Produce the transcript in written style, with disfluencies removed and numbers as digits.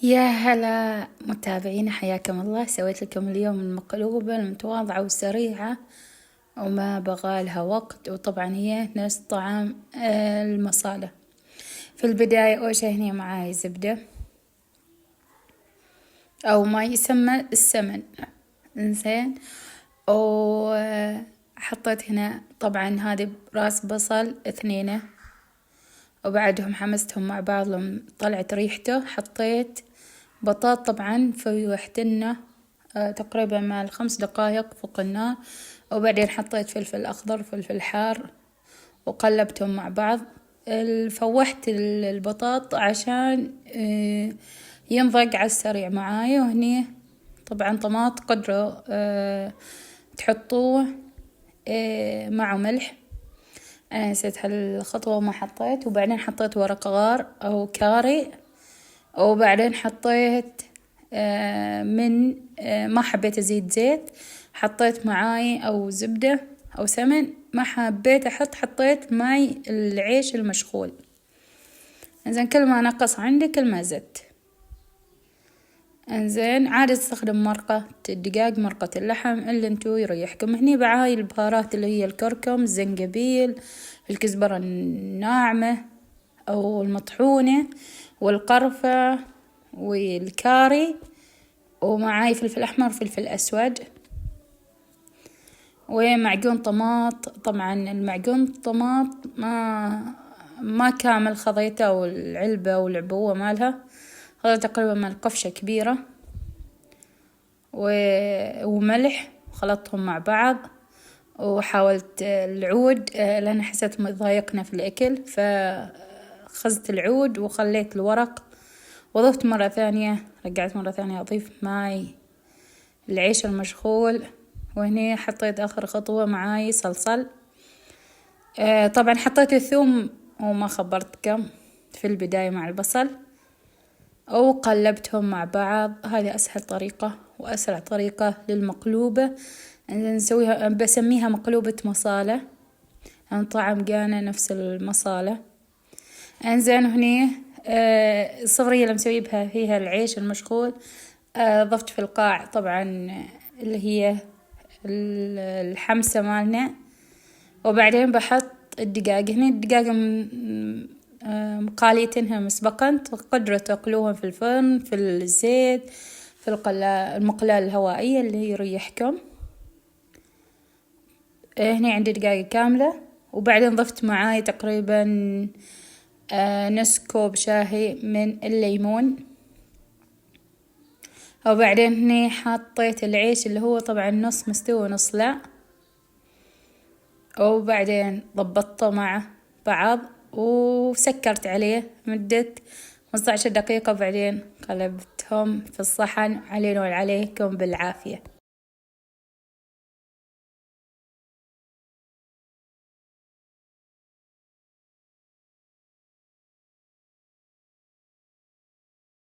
يا هلا متابعين، حياكم الله. سويت لكم اليوم المقلوبة المتواضعة وسريعة وما بغالها وقت، وطبعا هي نفس طعام المصالة. في البداية أول شي هني معاي زبدة أو ما يسمى السمن، إنزين. وحطيت هنا طبعا هذه راس بصل 2، وبعدهم حمستهم مع بعض لما طلعت ريحته. حطيت بطاط طبعا في وحدنا تقريبا مع 5 دقايق فوق النار، وبعدين حطيت فلفل أخضر وفلفل حار وقلبتهم مع بعض. فوحت البطاط عشان ينضج على السريع معاي. وهني طبعا طماط قدروا تحطوه معه ملح. أنا نسيت هالخطوة وما حطيت. وبعدين حطيت ورق غار أو كاري، وبعدين حطيت من ما حبيت أزيد زيت، حطيت معاي أو زبدة أو سمن. ما حبيت حطيت معي العيش المشغول. إنزين كل ما نقص عندي كل ما زدت. إنزين عادة استخدم مرقة الدجاج، مرقة اللحم اللي انتو يريحكم. هني بعاي البهارات اللي هي الكركم، الزنجبيل، الكزبرة الناعمة أو المطحونة، والقرفة والكاري، ومعاي فلفل أحمر فلفل أسود، ومعجون طماط. طبعا المعجون طماط ما كامل خضيته، والعلبة والعبوة مالها هذا تقريبا مال قفشة كبيرة، وملح خلطتهم مع بعض. وحاولت العود لأن حسيت ضايقنا في الأكل، فخزت العود وخليت الورق، وضفت مرة ثانية، رجعت مرة ثانية أضيف معي العيش المشغول. وهنا حطيت آخر خطوة معاي صلصل. طبعا حطيت الثوم وما خبرتكم في البداية مع البصل، وقلبتهم مع بعض. هذه أسهل طريقة وأسرع طريقة للمقلوبة. نسويها بسميها مقلوبة مصالة، يعني طعم جانا نفس المصالة. انزين هني الصغرية اللي مسوي بها فيها العيش المشغول، ضفت في القاع طبعا اللي هي الحمسة مالنا. وبعدين بحط الدقاق. هني الدقاق مقاليتنها مسبقا، تقدروا تقلوها في الفرن في الزيت في المقلاة الهوائية اللي يريحكم. هني عندي دقاقة كاملة. وبعدين ضفت معاي تقريبا نص كوب شاهي من الليمون. وبعدين هني حطيت العيش اللي هو طبعا نص مستوي ونص لا، وبعدين ضبطته مع بعض وسكرت عليه مدة 15 دقيقة. بعدين قلبتهم في الصحن. علينا وعليكم بالعافية.